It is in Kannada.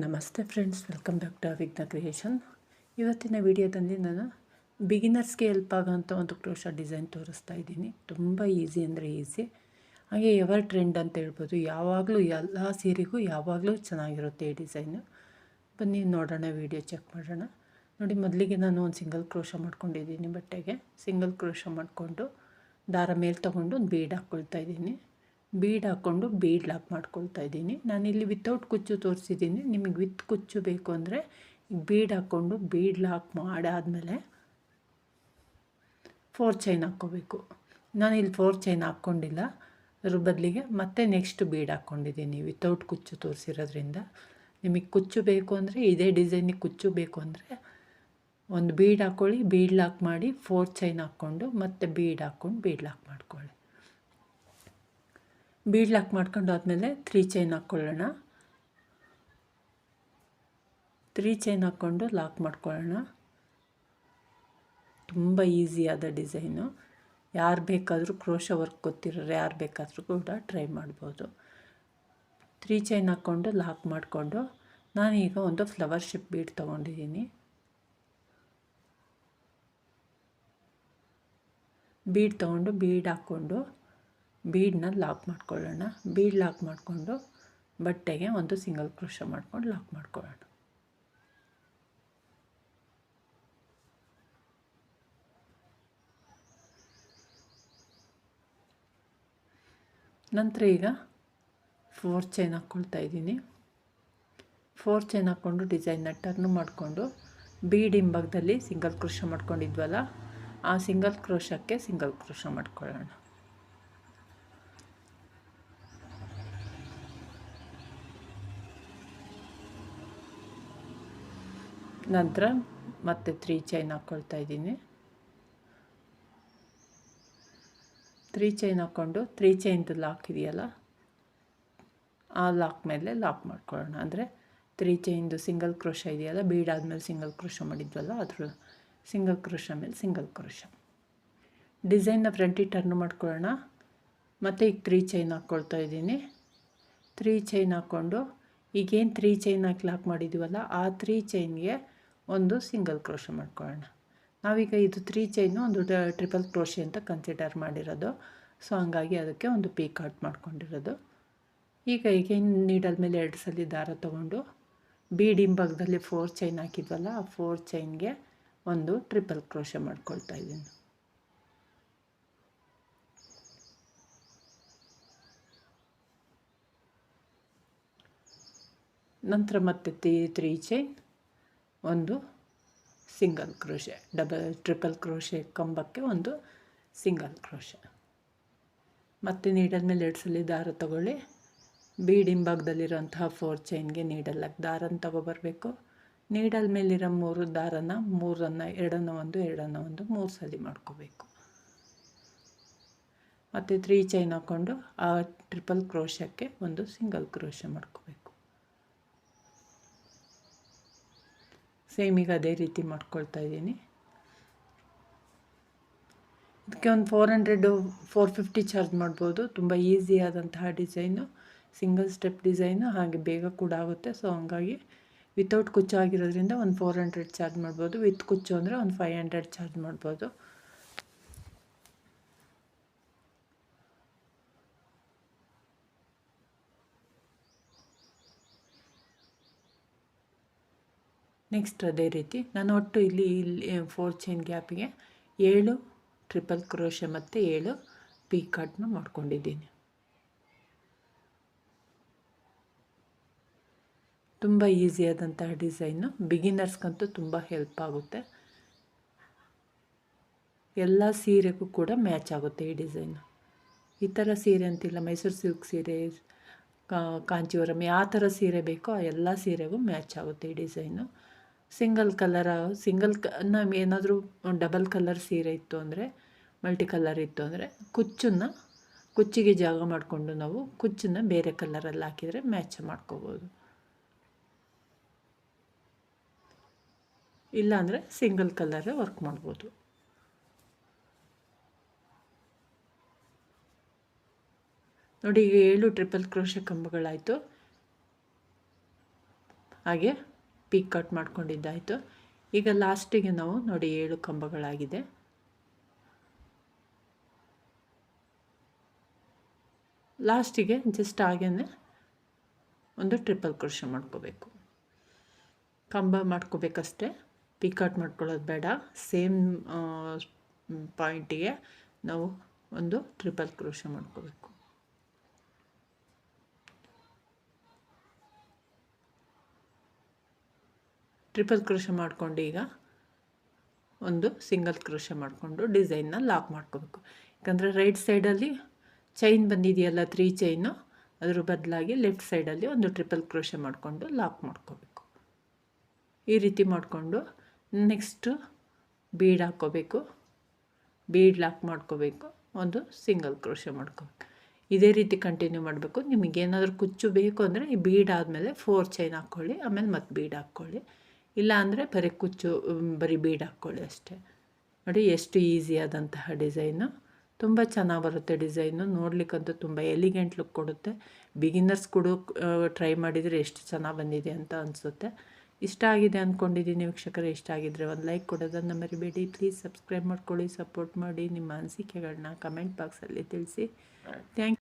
ನಮಸ್ತೆ ಫ್ರೆಂಡ್ಸ್, ವೆಲ್ಕಮ್ ಬ್ಯಾಕ್ ಟು ವಿಘ್ನ ಕ್ರಿಯೇಷನ್. ಇವತ್ತಿನ ವಿಡಿಯೋದಲ್ಲಿ ನಾನು ಬಿಗಿನರ್ಸ್ಗೆ ಹೆಲ್ಪ್ ಆಗೋಂಥ ಒಂದು ಕ್ರೋಶಾ ಡಿಸೈನ್ ತೋರಿಸ್ತಾ ಇದ್ದೀನಿ. ತುಂಬ ಈಸಿ ಅಂದರೆ ಈಸಿ, ಹಾಗೆ ಎವರ್ ಟ್ರೆಂಡ್ ಅಂತ ಹೇಳ್ಬೋದು. ಯಾವಾಗಲೂ ಎಲ್ಲ ಸೀರೆಗೂ ಯಾವಾಗಲೂ ಚೆನ್ನಾಗಿರುತ್ತೆ ಈ ಡಿಸೈನು. ಬನ್ನಿ ನೋಡೋಣ, ವಿಡಿಯೋ ಚೆಕ್ ಮಾಡೋಣ. ನೋಡಿ, ಮೊದಲಿಗೆ ನಾನು ಒಂದು ಸಿಂಗಲ್ ಕ್ರೋಶಾ ಮಾಡ್ಕೊಂಡಿದ್ದೀನಿ. ಬಟ್ಟೆಗೆ ಸಿಂಗಲ್ ಕ್ರೋಶಾ ಮಾಡಿಕೊಂಡು ದಾರ ಮೇಲೆ ತೊಗೊಂಡು ಒಂದು ಬೀಡ್ ಹಾಕ್ಕೊಳ್ತಾ ಇದ್ದೀನಿ. ಬೀಡ್ ಹಾಕ್ಕೊಂಡು ಬೀಡ್ ಲಾಕ್ ಮಾಡ್ಕೊಳ್ತಾ ಇದ್ದೀನಿ. ನಾನಿಲ್ಲಿ ವಿತೌಟ್ ಕುಚ್ಚು ತೋರಿಸಿದ್ದೀನಿ. ನಿಮಗೆ ವಿತ್ ಕುಚ್ಚು ಬೇಕು ಅಂದರೆ ಬೀಡ್ ಹಾಕ್ಕೊಂಡು ಬೀಡ್ ಲಾಕ್ ಮಾಡಾದಮೇಲೆ 4 ಚೈನ್ ಹಾಕ್ಕೋಬೇಕು. ನಾನಿಲ್ಲಿ 4 ಚೈನ್ ಹಾಕ್ಕೊಂಡಿಲ್ಲ, ಅದ್ರ ಬದಲಿಗೆ ಮತ್ತೆ ನೆಕ್ಸ್ಟ್ ಬೀಡ್ ಹಾಕ್ಕೊಂಡಿದ್ದೀನಿ ವಿತೌಟ್ ಕುಚ್ಚು ತೋರಿಸಿರೋದ್ರಿಂದ. ನಿಮಗೆ ಕುಚ್ಚು ಬೇಕು ಅಂದರೆ, ಇದೇ ಡಿಸೈನಿಗೆ ಕುಚ್ಚು ಬೇಕು ಅಂದರೆ ಒಂದು ಬೀಡ್ ಹಾಕ್ಕೊಳ್ಳಿ, ಬೀಡ್ ಲಾಕ್ ಮಾಡಿ 4 ಚೈನ್ ಹಾಕ್ಕೊಂಡು ಮತ್ತೆ ಬೀಡ್ ಹಾಕ್ಕೊಂಡು ಬೀಡ್ ಲಾಕ್ ಮಾಡ್ಕೊಳ್ಳಿ. ಬೀಡ್ ಲಾಕ್ ಮಾಡ್ಕೊಂಡು ಆದಮೇಲೆ 3 ಚೈನ್ ಹಾಕ್ಕೊಳ್ಳೋಣ. 3 ಚೈನ್ ಹಾಕ್ಕೊಂಡು ಲಾಕ್ ಮಾಡ್ಕೊಳ್ಳೋಣ. ತುಂಬ ಈಸಿಯಾದ ಡಿಸೈನು. ಯಾರು ಬೇಕಾದರೂ ಕ್ರೋಶಾ ವರ್ಕ್ ಗೊತ್ತಿರೋರು ಯಾರು ಬೇಕಾದರೂ ಕೂಡ ಟ್ರೈ ಮಾಡ್ಬೋದು. 3 ಚೈನ್ ಹಾಕ್ಕೊಂಡು ಲಾಕ್ ಮಾಡಿಕೊಂಡು ನಾನೀಗ ಒಂದು ಫ್ಲವರ್ ಶೇಪ್ ಬೀಡ್ ತೊಗೊಂಡಿದ್ದೀನಿ. ಬೀಡ್ ತೊಗೊಂಡು ಬೀಡ್ ಹಾಕ್ಕೊಂಡು ಬೀಡನ್ನ ಲಾಕ್ ಮಾಡ್ಕೊಳ್ಳೋಣ. ಬೀಡ್ ಲಾಕ್ ಮಾಡಿಕೊಂಡು ಬಟ್ಟೆಗೆ ಒಂದು ಸಿಂಗಲ್ ಕ್ರೋಶಾ ಮಾಡ್ಕೊಂಡು ಲಾಕ್ ಮಾಡ್ಕೊಳ್ಳೋಣ. ನಂತರ ಈಗ 4 ಚೈನ್ ಹಾಕ್ಕೊಳ್ತಾ ಇದ್ದೀನಿ. 4 ಚೈನ್ ಹಾಕ್ಕೊಂಡು ಡಿಸೈನ್ನ ಟರ್ನ್ ಮಾಡಿಕೊಂಡು ಬೀಡ್ ಹಿಂಭಾಗದಲ್ಲಿ ಸಿಂಗಲ್ ಕ್ರೋಶಾ ಮಾಡ್ಕೊಂಡಿದ್ವಲ್ಲ, ಆ ಸಿಂಗಲ್ ಕ್ರೋಶಕ್ಕೆ ಸಿಂಗಲ್ ಕ್ರೋಶಾ ಮಾಡ್ಕೊಳ್ಳೋಣ. ನಂತರ ಮತ್ತೆ 3 ಚೈನ್ ಹಾಕ್ಕೊಳ್ತಾ ಇದ್ದೀನಿ. 3 ಚೈನ್ ಹಾಕ್ಕೊಂಡು 3 ಚೈನ್ದು ಲಾಕ್ ಇದೆಯಲ್ಲ, ಆ ಲಾಕ್ ಮೇಲೆ ಲಾಕ್ ಮಾಡ್ಕೊಳ್ಳೋಣ. ಅಂದರೆ 3 ಚೈನ್ದು ಸಿಂಗಲ್ ಕ್ರೋಶಾ ಇದೆಯಲ್ಲ, ಬೀಡ್ ಆದಮೇಲೆ ಸಿಂಗಲ್ ಕ್ರೋಶಾ ಮಾಡಿದ್ವಲ್ಲ, ಅದ್ರ ಸಿಂಗಲ್ ಕ್ರೋಶಾ ಮೇಲೆ ಸಿಂಗಲ್ ಕ್ರೋಶಾ. ಡಿಸೈನ್ನ ಫ್ರಂಟಿಗೆ ಟರ್ನ್ ಮಾಡ್ಕೊಳ್ಳೋಣ. ಮತ್ತು ಈಗ 3 ಚೈನ್ ಹಾಕ್ಕೊಳ್ತಾ ಇದ್ದೀನಿ. 3 ಚೈನ್ ಹಾಕ್ಕೊಂಡು ಈಗೇನು 3 ಚೈನ್ ಹಾಕಿ ಲಾಕ್ ಮಾಡಿದ್ದೀವಲ್ಲ, ಆ 3 ಚೈನ್ಗೆ ಒಂದು ಸಿಂಗಲ್ ಕ್ರೋಶಾ ಮಾಡ್ಕೊಳ್ಳೋಣ. ನಾವೀಗ ಇದು 3 ಚೈನು ಒಂದು ಟ್ರಿಪಲ್ ಕ್ರೋಶೆ ಅಂತ ಕನ್ಸಿಡರ್ ಮಾಡಿರೋದು. ಸೊ ಹಂಗಾಗಿ ಅದಕ್ಕೆ ಒಂದು ಪೀಕಾಟ್ ಮಾಡ್ಕೊಂಡಿರೋದು. ಈಗ ನೀಡಲ್ ಮೇಲೆ 2 ಸಲ ದಾರ ತೊಗೊಂಡು ಬೀಡ್ ಹಿಂಭಾಗದಲ್ಲಿ 4 ಚೈನ್ ಹಾಕಿದ್ವಲ್ಲ, ಆ 4 ಚೈನ್ಗೆ ಒಂದು ಟ್ರಿಪಲ್ ಕ್ರೋಶೆ ಮಾಡ್ಕೊಳ್ತಾ ಇದ್ದೀನಿ. ನಂತರ ಮತ್ತೆ 3 ಚೈನ್, ಒಂದು ಸಿಂಗಲ್ ಕ್ರೋಶೆ, ಟ್ರಿಪಲ್ ಕ್ರೋಶೆ ಕಂಬಕ್ಕೆ ಒಂದು ಸಿಂಗಲ್ ಕ್ರೋಶೆ. ಮತ್ತು ನೀಡಲ್ ಮೇಲೆ 2 ಸಲ ದಾರ ತಗೊಳ್ಳಿ. ಬೀಡ್ ಹಿಂಭಾಗದಲ್ಲಿರೋಂತಹ 4 ಚೈನ್ಗೆ ನೀಡಲ್ಲಾಗಿ ದಾರನ ತಗೊಬರಬೇಕು. ನೀಡಲ್ ಮೇಲಿರೋ 3 ದಾರನ 3 ಎರಡನ್ನ ಒಂದು 3 ಸಲ ಮಾಡ್ಕೋಬೇಕು. ಮತ್ತು 3 ಚೈನ್ ಹಾಕ್ಕೊಂಡು ಆ ಟ್ರಿಪಲ್ ಕ್ರೋಶಕ್ಕೆ ಒಂದು ಸಿಂಗಲ್ ಕ್ರೋಶೆ ಮಾಡ್ಕೋಬೇಕು. ಸೇಮ್ ಈಗ ಅದೇ ರೀತಿ ಮಾಡ್ಕೊಳ್ತಾ ಇದ್ದೀನಿ. ಇದಕ್ಕೆ ಒಂದು 450 ಚಾರ್ಜ್ ಮಾಡ್ಬೋದು. ತುಂಬ ಈಸಿ ಆದಂತಹ ಡಿಸೈನು, ಸಿಂಗಲ್ ಸ್ಟೆಪ್ ಡಿಸೈನು, ಹಾಗೆ ಬೇಗ ಕೂಡ ಆಗುತ್ತೆ. ಸೊ ಹಂಗಾಗಿ ವಿತೌಟ್ ಕುಚ್ಚು ಆಗಿರೋದ್ರಿಂದ ಒಂದು 400 ಚಾರ್ಜ್ ಮಾಡ್ಬೋದು. ವಿತ್ ಕುಚ್ಚು ಅಂದರೆ ಒಂದು 500 ಚಾರ್ಜ್ ಮಾಡ್ಬೋದು. ನೆಕ್ಸ್ಟ್ ಅದೇ ರೀತಿ ನಾನು ಒಟ್ಟು ಇಲ್ಲಿ 4 ಚೈನ್ ಗ್ಯಾಪಿಗೆ 7 ಟ್ರಿಪಲ್ ಕ್ರೋಶೆ ಮತ್ತು 7 ಪೀಕಾಟ್ನ ಮಾಡ್ಕೊಂಡಿದ್ದೀನಿ. ತುಂಬ ಈಸಿಯಾದಂತಹ ಡಿಸೈನು, ಬಿಗಿನರ್ಸ್ಗಂತೂ ತುಂಬ ಹೆಲ್ಪ್ ಆಗುತ್ತೆ. ಎಲ್ಲ ಸೀರೆಗೂ ಕೂಡ ಮ್ಯಾಚ್ ಆಗುತ್ತೆ ಈ ಡಿಸೈನು. ಈ ಥರ ಸೀರೆ ಅಂತಿಲ್ಲ, ಮೈಸೂರು ಸಿಲ್ಕ್ ಸೀರೆ, ಕಾಂಚೀವರಂ, ಯಾವ ಥರ ಸೀರೆ ಬೇಕೋ ಆ ಎಲ್ಲ ಸೀರೆಗೂ ಮ್ಯಾಚ್ ಆಗುತ್ತೆ ಈ ಡಿಸೈನು. ನಾವು ಏನಾದರೂ ಡಬಲ್ ಕಲರ್ ಸೀರೆ ಇತ್ತು ಅಂದರೆ, ಮಲ್ಟಿ ಕಲರ್ ಇತ್ತು ಅಂದರೆ ಕುಚ್ಚಿಗೆ ಜಾಗ ಮಾಡಿಕೊಂಡು ನಾವು ಕುಚ್ಚನ್ನು ಬೇರೆ ಕಲರಲ್ಲಿ ಹಾಕಿದರೆ ಮ್ಯಾಚ್ ಮಾಡ್ಕೋಬೋದು. ಇಲ್ಲಾಂದರೆ ಸಿಂಗಲ್ ಕಲರೇ ವರ್ಕ್ ಮಾಡ್ಬೋದು. ನೋಡಿ, ಈಗ 7 ಟ್ರಿಪಲ್ ಕ್ರೋಶೆ ಕಂಬಗಳಾಯಿತು. ಹಾಗೆ ಪೀಕ್ ಕಟ್ ಮಾಡ್ಕೊಂಡಿದ್ದಾಯಿತು. ಈಗ ಲಾಸ್ಟಿಗೆ ನಾವು ನೋಡಿ 7 ಕಂಬಗಳಾಗಿದೆ. ಲಾಸ್ಟಿಗೆ ಜಸ್ಟ್ ಹಾಗೇ ಒಂದು ಟ್ರಿಪಲ್ ಕ್ರೋಶೆ ಮಾಡ್ಕೋಬೇಕು. ಕಂಬ ಮಾಡ್ಕೋಬೇಕಷ್ಟೇ, ಪೀಕ್ ಕಟ್ ಮಾಡ್ಕೊಳ್ಳೋದು ಬೇಡ. ಸೇಮ್ ಪಾಯಿಂಟಿಗೆ ನಾವು ಒಂದು ಟ್ರಿಪಲ್ ಕ್ರೋಶೆ ಮಾಡ್ಕೋಬೇಕು. ಟ್ರಿಪಲ್ ಕ್ರೋಶೆ ಮಾಡ್ಕೊಂಡು ಈಗ ಒಂದು ಸಿಂಗಲ್ ಕ್ರೋಶೆ ಮಾಡಿಕೊಂಡು ಡಿಸೈನ್ನ ಲಾಕ್ ಮಾಡ್ಕೋಬೇಕು. ಯಾಕಂದರೆ ರೈಟ್ ಸೈಡಲ್ಲಿ ಚೈನ್ ಬಂದಿದೆಯಲ್ಲ 3 ಚೈನು, ಅದ್ರ ಬದಲಾಗಿ ಲೆಫ್ಟ್ ಸೈಡಲ್ಲಿ ಒಂದು ಟ್ರಿಪಲ್ ಕ್ರೋಶೆ ಮಾಡಿಕೊಂಡು ಲಾಕ್ ಮಾಡ್ಕೋಬೇಕು. ಈ ರೀತಿ ಮಾಡಿಕೊಂಡು ನೆಕ್ಸ್ಟು ಬೀಡ್ ಹಾಕ್ಕೋಬೇಕು. ಬೀಡ್ ಲಾಕ್ ಮಾಡ್ಕೋಬೇಕು, ಒಂದು ಸಿಂಗಲ್ ಕ್ರೋಶೆ ಮಾಡ್ಕೋಬೇಕು. ಇದೇ ರೀತಿ ಕಂಟಿನ್ಯೂ ಮಾಡಬೇಕು. ನಿಮಗೇನಾದರೂ ಕುಚ್ಚು ಬೇಕು ಅಂದರೆ ಈ ಬೀಡ್ ಆದಮೇಲೆ 4 ಚೈನ್ ಹಾಕ್ಕೊಳ್ಳಿ, ಆಮೇಲೆ ಮತ್ತೆ ಬೀಡ್ ಹಾಕ್ಕೊಳ್ಳಿ. ಇಲ್ಲ ಅಂದರೆ ಬರೀ ಕುಚ್ಚು ಬರೀ ಬೀಡ್ ಹಾಕ್ಕೊಳ್ಳಿ ಅಷ್ಟೇ. ನೋಡಿ ಎಷ್ಟು ಈಸಿ ಆದಂತಹ ಡಿಸೈನು, ತುಂಬ ಚೆನ್ನಾಗಿ ಬರುತ್ತೆ ಡಿಸೈನು. ನೋಡಲಿಕ್ಕಂತೂ ತುಂಬ ಎಲಿಗೆಂಟ್ ಲುಕ್ ಕೊಡುತ್ತೆ. ಬಿಗಿನರ್ಸ್ ಕೂಡ ಟ್ರೈ ಮಾಡಿದರೆ ಎಷ್ಟು ಚೆನ್ನಾಗಿ ಬಂದಿದೆ ಅಂತ ಅನಿಸುತ್ತೆ. ಇಷ್ಟ ಆಗಿದೆ ಅಂದ್ಕೊಂಡಿದ್ದೀನಿ ವೀಕ್ಷಕರೇ. ಇಷ್ಟ ಆಗಿದ್ದರೆ ಒಂದು ಲೈಕ್ ಕೊಡೋದನ್ನು ಮರಿಬೇಡಿ. ಪ್ಲೀಸ್ ಸಬ್ಸ್ಕ್ರೈಬ್ ಮಾಡ್ಕೊಳ್ಳಿ, ಸಪೋರ್ಟ್ ಮಾಡಿ. ನಿಮ್ಮ ಅನಿಸಿಕೆಗಳನ್ನ ಕಮೆಂಟ್ ಬಾಕ್ಸಲ್ಲಿ ತಿಳಿಸಿ. ಥ್ಯಾಂಕ್